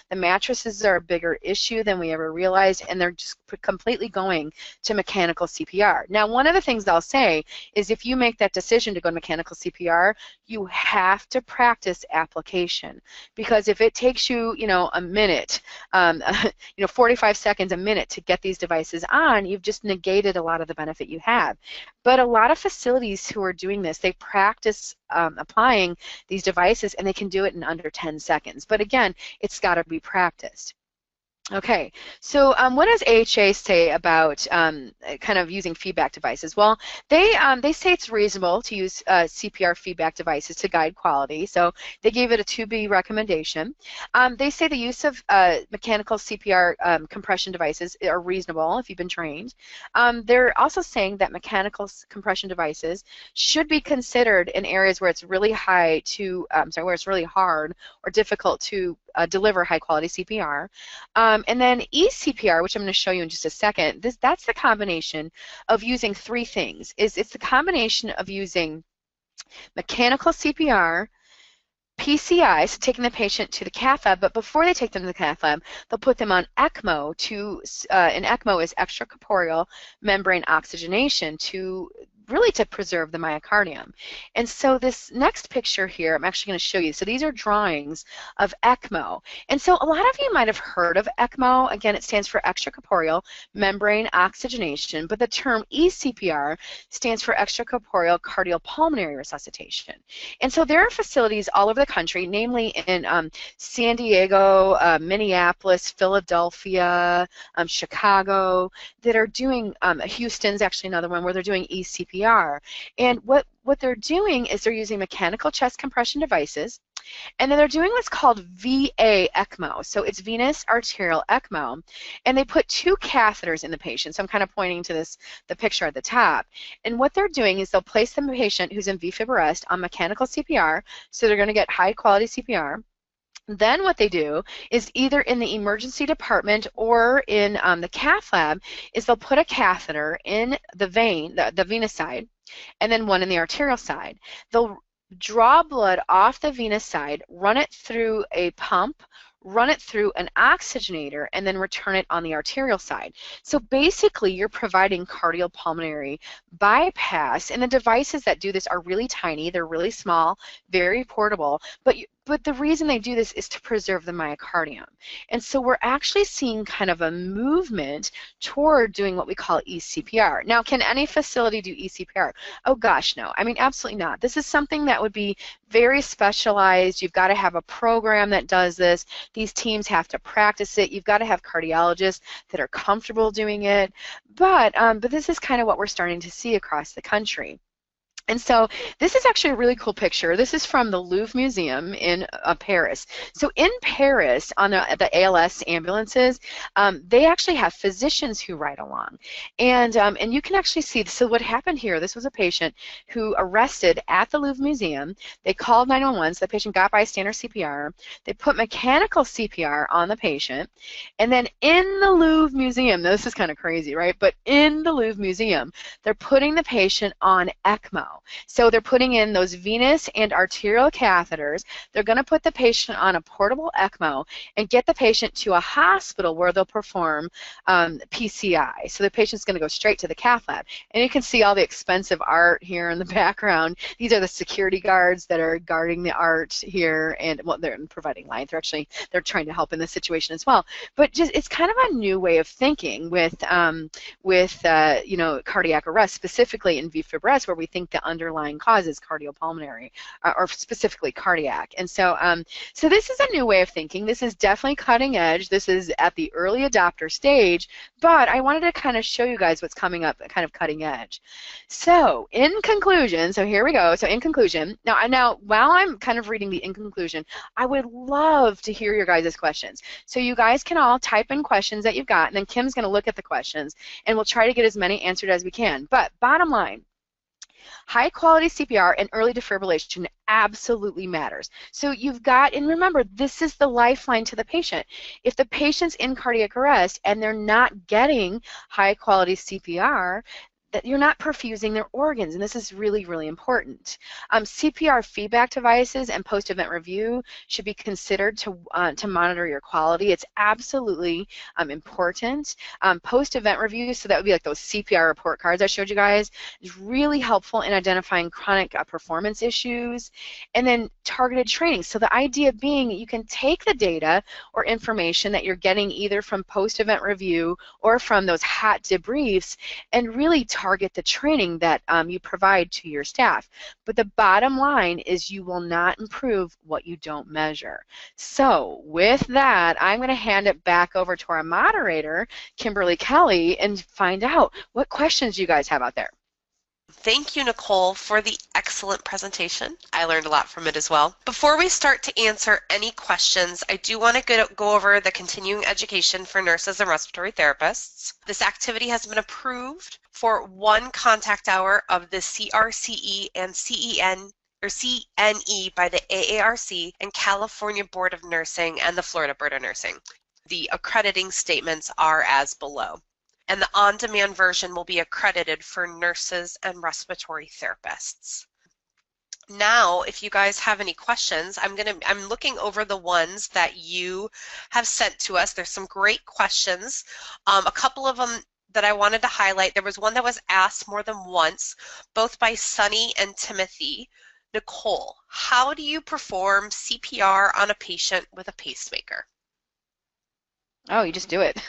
the mattresses are a bigger issue than we ever realized, and they're just completely going to mechanical CPR. Now, one of the things I'll say is if you make that decision to go to mechanical CPR, you have to practice application, because if it takes you, a minute, 45 seconds, a minute to get these devices on, you've just negated a lot of the benefit you have. But a lot of facilities who are doing this, they practice applying these devices, and they can do it in under 10 seconds. But again, it's got to be practiced. Okay, so what does AHA say about kind of using feedback devices? Well, they say it's reasonable to use CPR feedback devices to guide quality, so they gave it a 2B recommendation. They say the use of mechanical CPR compression devices are reasonable if you've been trained. They're also saying that mechanical compression devices should be considered in areas where it's really where it's really hard or difficult to deliver high-quality CPR. And then eCPR, which I'm going to show you in just a second, that's the combination of using 3 things. It's the combination of using mechanical CPR, PCI, so taking the patient to the cath lab, but before they take them to the cath lab, they'll put them on ECMO and ECMO is extracorporeal membrane oxygenation to preserve the myocardium. And so this next picture here, I'm actually going to show you. So these are drawings of ECMO. And so a lot of you might have heard of ECMO. Again, it stands for extracorporeal membrane oxygenation, but the term eCPR stands for extracorporeal cardiopulmonary resuscitation. And so there are facilities all over the country, namely in San Diego, Minneapolis, Philadelphia, Chicago, that are doing, Houston's actually another one where they're doing eCPR. And what they're doing is they're using mechanical chest compression devices, and then they're doing what's called VA ECMO. So it's venous arterial ECMO, and they put 2 catheters in the patient. So I'm kind of pointing to the picture at the top. And what they're doing is they'll place the patient who's in Vfib arrest on mechanical CPR, so they're going to get high quality CPR. Then what they do is either in the emergency department or in the cath lab is they'll put a catheter in the vein, the venous side, and then one in the arterial side. They'll draw blood off the venous side, run it through a pump, run it through an oxygenator, and then return it on the arterial side. So basically, you're providing cardiopulmonary bypass, and the devices that do this are really tiny. They're really small, very portable, but the reason they do this is to preserve the myocardium. And so we're actually seeing kind of a movement toward doing what we call eCPR. Now, can any facility do eCPR? Oh gosh, no. I mean, absolutely not. This is something that would be very specialized. You've got to have a program that does this. These teams have to practice it. You've got to have cardiologists that are comfortable doing it. But this is kind of what we're starting to see across the country. And so this is actually a really cool picture. This is from the Louvre Museum in Paris. So in Paris, on the ALS ambulances, they actually have physicians who ride along. And you can actually see, so what happened here, this was a patient who arrested at the Louvre Museum. They called 911, so the patient got bystander CPR. They put mechanical CPR on the patient. And then in the Louvre Museum, now this is kind of crazy, right? But in the Louvre Museum, they're putting the patient on ECMO. So they're putting in those venous and arterial catheters. They're going to put the patient on a portable ECMO and get the patient to a hospital where they'll perform PCI. So the patient's going to go straight to the cath lab. And you can see all the expensive art here in the background. These are the security guards that are guarding the art here, and well, they're providing light. They're trying to help in this situation as well. But just it's kind of a new way of thinking with you know, cardiac arrest, specifically in Vfib arrest, where we think the underlying cause is cardiopulmonary or specifically cardiac. And so so this is a new way of thinking. This is definitely cutting edge. This is at the early adopter stage, but I wanted to kind of show you guys what's coming up kind of cutting edge. So in conclusion, so here we go. So in conclusion, now while I'm kind of reading the in conclusion, I would love to hear your guys' questions. So you guys can all type in questions that you've got, and then Kim's going to look at the questions, and we'll try to get as many answered as we can. But bottom line, high quality CPR and early defibrillation absolutely matters. So you've got, and remember, this is the lifeline to the patient. If the patient's in cardiac arrest and they're not getting high quality CPR, that you're not perfusing their organs, and this is really, really important. CPR feedback devices and post-event review should be considered to monitor your quality. It's absolutely important. Post-event review, so that would be like those CPR report cards I showed you guys, is really helpful in identifying chronic performance issues. And then targeted training. So the idea being you can take the data or information that you're getting either from post-event review or from those hot debriefs and really target the training that you provide to your staff. But the bottom line is you will not improve what you don't measure. So with that, I'm going to hand it back over to our moderator, Kimberly Kelly, and find out what questions you guys have out there. Thank you, Nicole, for the excellent presentation. I learned a lot from it as well. Before we start to answer any questions, I do want to go over the continuing education for nurses and respiratory therapists. This activity has been approved for 1 contact hour of the CRCE and CEN or CNE by the AARC and California Board of Nursing and the Florida Board of Nursing. The accrediting statements are as below. And the on-demand version will be accredited for nurses and respiratory therapists. Now, if you guys have any questions, I'm looking over the ones that you have sent to us. There's some great questions. A couple of them that I wanted to highlight. There was one that was asked more than once, both by Sunny and Timothy. Nicole, how do you perform CPR on a patient with a pacemaker? Oh, you just do it.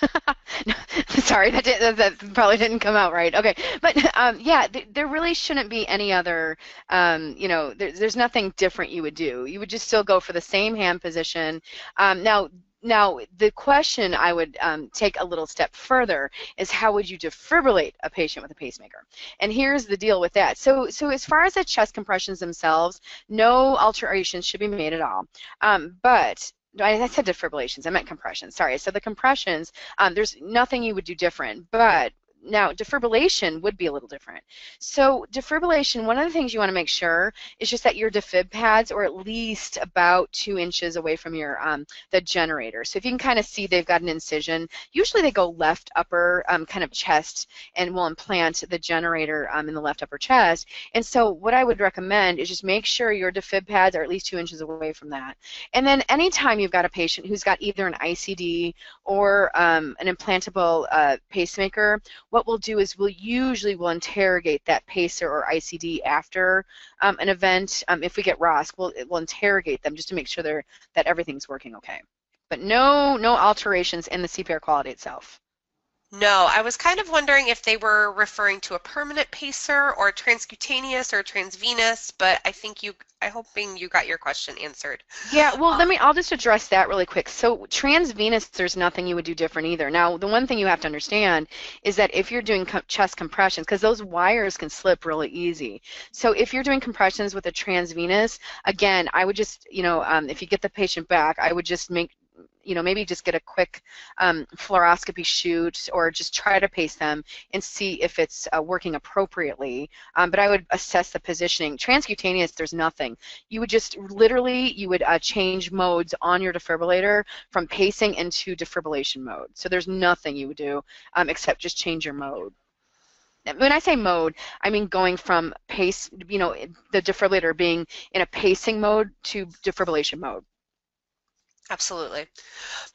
Sorry, that probably didn't come out right. Okay, but yeah, there really shouldn't be any other, you know, there's nothing different you would do. You would just still go for the same hand position. Now, the question I would take a little step further is how would you defibrillate a patient with a pacemaker? And here's the deal with that. So as far as the chest compressions themselves, no alterations should be made at all. But I said defibrillations, I meant compressions. Sorry, so the compressions, there's nothing you would do different, but now defibrillation would be a little different. So defibrillation, one of the things you want to make sure is just that your defib pads are at least about 2 inches away from your the generator. So if you can kind of see they've got an incision, usually they go left upper kind of chest and will implant the generator in the left upper chest. And so what I would recommend is just make sure your defib pads are at least 2 inches away from that. And then anytime you've got a patient who's got either an ICD or an implantable pacemaker, what we'll do is we'll interrogate that pacer or ICD after an event. If we get ROSC, we'll interrogate them just to make sure that everything's working okay. But no alterations in the CPR quality itself. No, I was kind of wondering if they were referring to a permanent pacer or transcutaneous or transvenous, but I'm hoping you got your question answered. Yeah, well, I'll just address that really quick. So transvenous, there's nothing you would do different either. Now, the one thing you have to understand is that if you're doing chest compressions, because those wires can slip really easy. So if you're doing compressions with a transvenous, again, I would just, if you get the patient back, I would just maybe just get a quick fluoroscopy shoot or just try to pace them and see if it's working appropriately. But I would assess the positioning. Transcutaneous, there's nothing. You would just change modes on your defibrillator from pacing into defibrillation mode. So there's nothing you would do except just change your mode. when I say mode, I mean going from pace, you know, the defibrillator being in a pacing mode to defibrillation mode. Absolutely.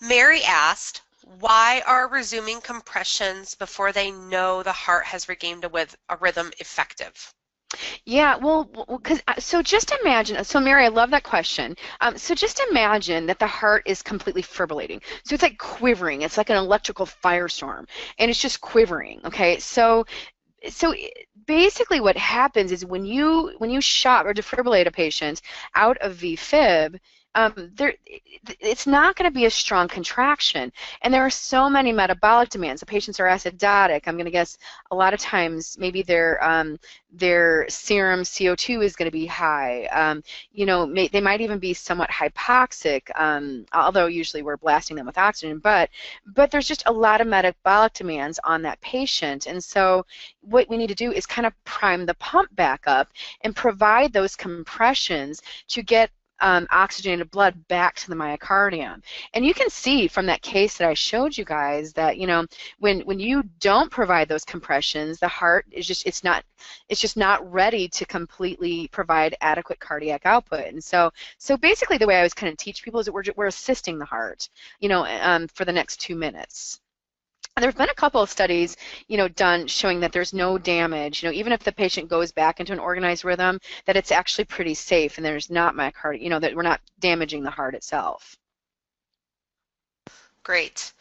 Mary asked, why are resuming compressions before they know the heart has regained a rhythm effective? Yeah, well, because so just imagine, so Mary, I love that question. So just imagine that the heart is completely fibrillating. So it's like quivering. It's like an electrical firestorm, and it's just quivering. Okay, so basically what happens is when you shock or defibrillate a patient out of Vfib, it's not going to be a strong contraction, and there are so many metabolic demands. The patients are acidotic. I'm going to guess a lot of times maybe their serum CO2 is going to be high. You know, they might even be somewhat hypoxic, although usually we're blasting them with oxygen. But there's just a lot of metabolic demands on that patient, and so what we need to do is kind of prime the pump back up and provide those compressions to get oxygenated blood back to the myocardium. And you can see from that case that I showed you guys that, you know, when you don't provide those compressions, the heart is just just not ready to completely provide adequate cardiac output. And so basically the way I always kind of teach people is that we're assisting the heart, you know, for the next 2 minutes. There have been a couple of studies, you know, done showing that there's no damage, you know, even if the patient goes back into an organized rhythm, that it's actually pretty safe and there's not myocardial, you know, that we're not damaging the heart itself. Great.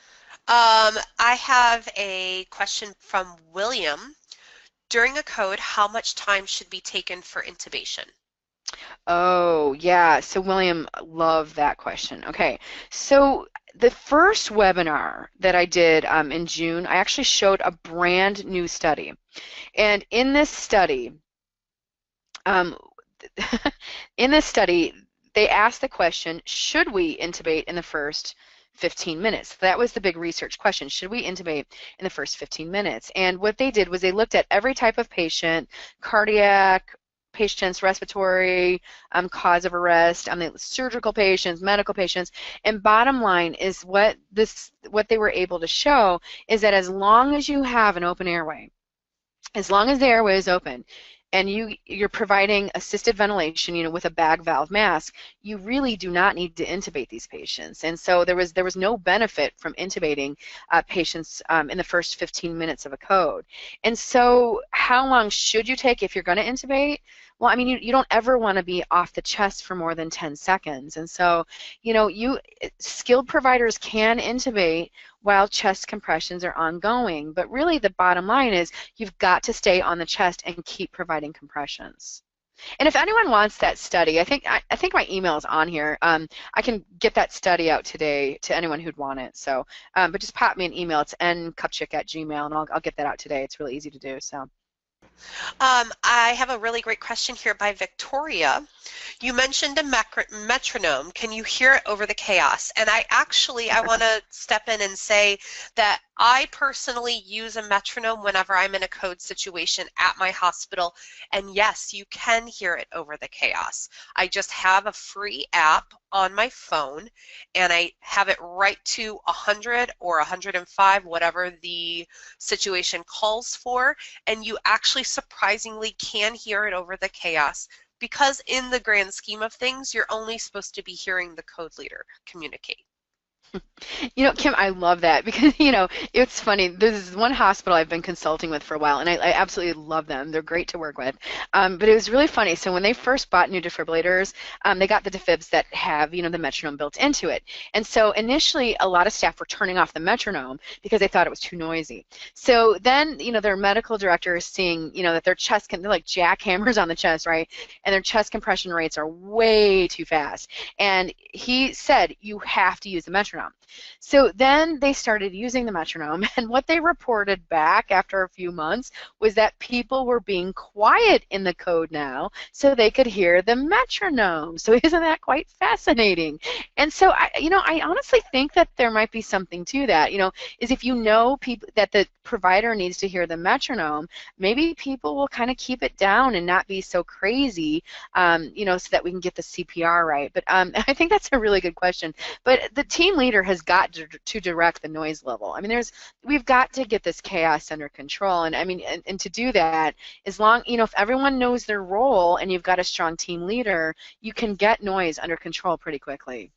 I have a question from William. During a code, how much time should be taken for intubation? Oh, yeah. So William, love that question. Okay. So the first webinar that I did in June, I actually showed a brand new study. And in this study, they asked the question, should we intubate in the first 15 minutes? That was the big research question. Should we intubate in the first 15 minutes? And what they did was they looked at every type of patient, cardiac patients, respiratory, cause of arrest, the surgical patients, medical patients, and bottom line is what they were able to show is that as long as you have an open airway, as long as the airway is open, and you're providing assisted ventilation, you know, with a bag valve mask, you really do not need to intubate these patients. And so there was no benefit from intubating patients in the first 15 minutes of a code. And so how long should you take if you're going to intubate? Well, I mean, you don't ever want to be off the chest for more than 10 seconds. And so, you know, skilled providers can intubate while chest compressions are ongoing. But really the bottom line is you've got to stay on the chest and keep providing compressions. And if anyone wants that study, I think my email is on here. I can get that study out today to anyone who'd want it. So, but just pop me an email. It's nkupchik@gmail.com, and I'll get that out today. It's really easy to do. So. I have a really great question here by Victoria. You mentioned a metronome. Can you hear it over the chaos? And I want to step in and say that I personally use a metronome whenever I'm in a code situation at my hospital, and yes, you can hear it over the chaos. I just have a free app on my phone, and I have it right to 100 or 105, whatever the situation calls for, and you actually surprisingly can hear it over the chaos, because in the grand scheme of things, you're only supposed to be hearing the code leader communicate. You know, Kim, I love that because, you know, it's funny. There's one hospital I've been consulting with for a while, and I absolutely love them. They're great to work with. But it was really funny. So when they first bought new defibrillators, they got the defibs that have, you know, the metronome built into it. And so initially, a lot of staff were turning off the metronome because they thought it was too noisy. So then, you know, their medical director is seeing, you know, that their chest they're like jackhammers on the chest, right? And their chest compression rates are way too fast. And he said, you have to use the metronome. So then they started using the metronome, and what they reported back after a few months was that people were being quiet in the code now so they could hear the metronome. So isn't that quite fascinating? And so, I honestly think that there might be something to that, you know, is if you know people that the provider needs to hear the metronome, maybe people will kind of keep it down and not be so crazy, you know, so that we can get the CPR right. But I think that's a really good question. But the team leader leader has got to direct the noise level. I mean, we've got to get this chaos under control, and I mean, and to do that, as long, if everyone knows their role and you've got a strong team leader, you can get noise under control pretty quickly.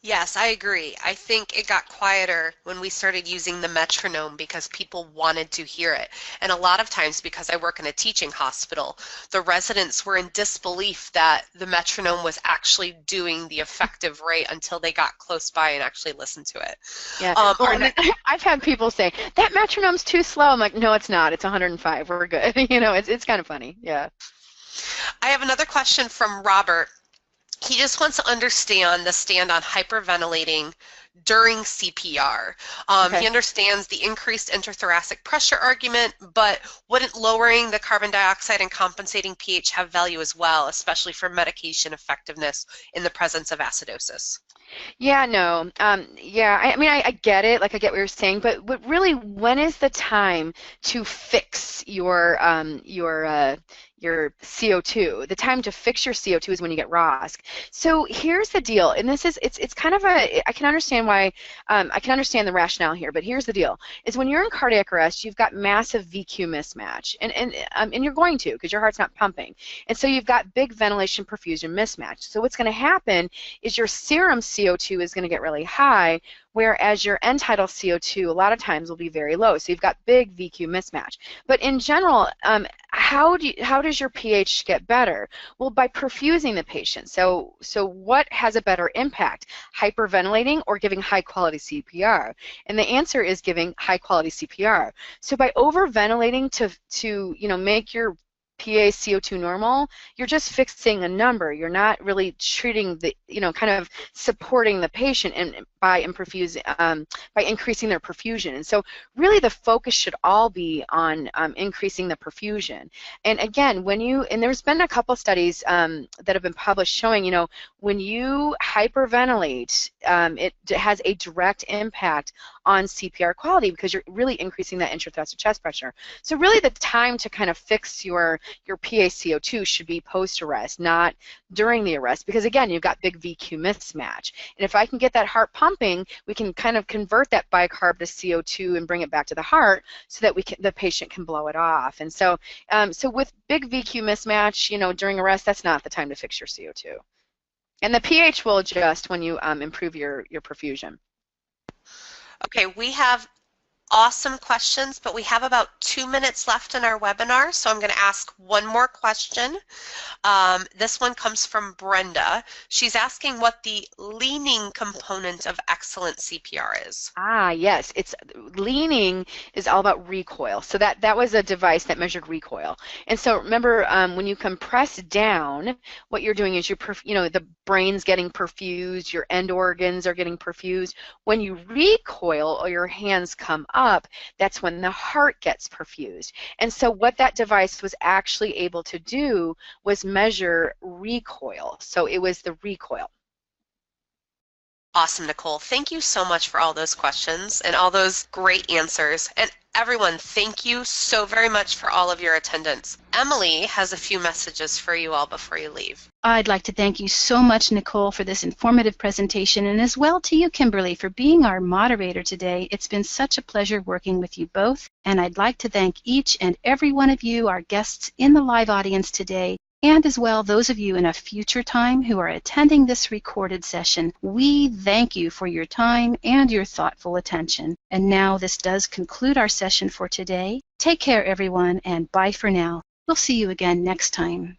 Yes, I agree. I think it got quieter when we started using the metronome because people wanted to hear it. And a lot of times, because I work in a teaching hospital, the residents were in disbelief that the metronome was actually doing the effective rate until they got close by and actually listened to it. Yeah. I've had people say, that metronome's too slow. I'm like, no, it's not. It's 105. We're good. It's kind of funny. Yeah. I have another question from Robert. He just wants to understand the stand on hyperventilating during CPR. Okay. He understands the increased intrathoracic pressure argument, but wouldn't lowering the carbon dioxide and compensating pH have value as well, especially for medication effectiveness in the presence of acidosis? Yeah, no. Yeah, I mean, I get it. Like, I get what you're saying, but really, when is the time to fix your CO2? The time to fix your CO2 is when you get ROSC. So here's the deal, and this is, it's kind of I can understand why, I can understand the rationale here, but here's the deal, is when you're in cardiac arrest, you've got massive VQ mismatch, and you're going to, because your heart's not pumping, and so you've got big ventilation perfusion mismatch. So what's going to happen is your serum CO2 is going to get really high, whereas your end tidal CO2 a lot of times will be very low. So you've got big VQ mismatch. But in general, how does your pH get better? Well, by perfusing the patient. So what has a better impact, hyperventilating or giving high quality CPR? And the answer is giving high quality CPR. So by overventilating to make your PA CO2 normal, you're just fixing a number. You're not really treating the, kind of supporting the patient by increasing their perfusion. And so really the focus should all be on increasing the perfusion. And again, and there's been a couple studies that have been published showing, when you hyperventilate, it has a direct impact on CPR quality because you're really increasing that intrathoracic chest pressure. So really the time to kind of fix your PA CO2 should be post-arrest, not during the arrest, because again, you've got big VQ mismatch. And if I can get that heart pumping, we can kind of convert that bicarb to CO2 and bring it back to the heart so that the patient can blow it off. And so with big VQ mismatch, during arrest, that's not the time to fix your CO2. And the pH will adjust when you improve your perfusion. Okay, we have awesome questions, but we have about 2 minutes left in our webinar, so I'm going to ask one more question. This one comes from Brenda. She's asking what the leaning component of excellent CPR is. Yes, leaning is all about recoil. So that was a device that measured recoil. And so remember, when you compress down, what you're doing is the brain's getting perfused, your end organs are getting perfused. When you recoil or your hands come up, that's when the heart gets perfused. And so what that device was actually able to do was measure recoil. So it was the recoil. Awesome, Nicole. Thank you so much for all those questions and all those great answers. And everyone, thank you so very much for all of your attendance. Emily has a few messages for you all before you leave. I'd like to thank you so much, Nicole, for this informative presentation, and as well to you, Kimberly, for being our moderator today. It's been such a pleasure working with you both, and I'd like to thank each and every one of you, our guests in the live audience today, and as well those of you in a future time who are attending this recorded session. We thank you for your time and your thoughtful attention. And now this does conclude our session for today. Take care, everyone, and bye for now. We'll see you again next time.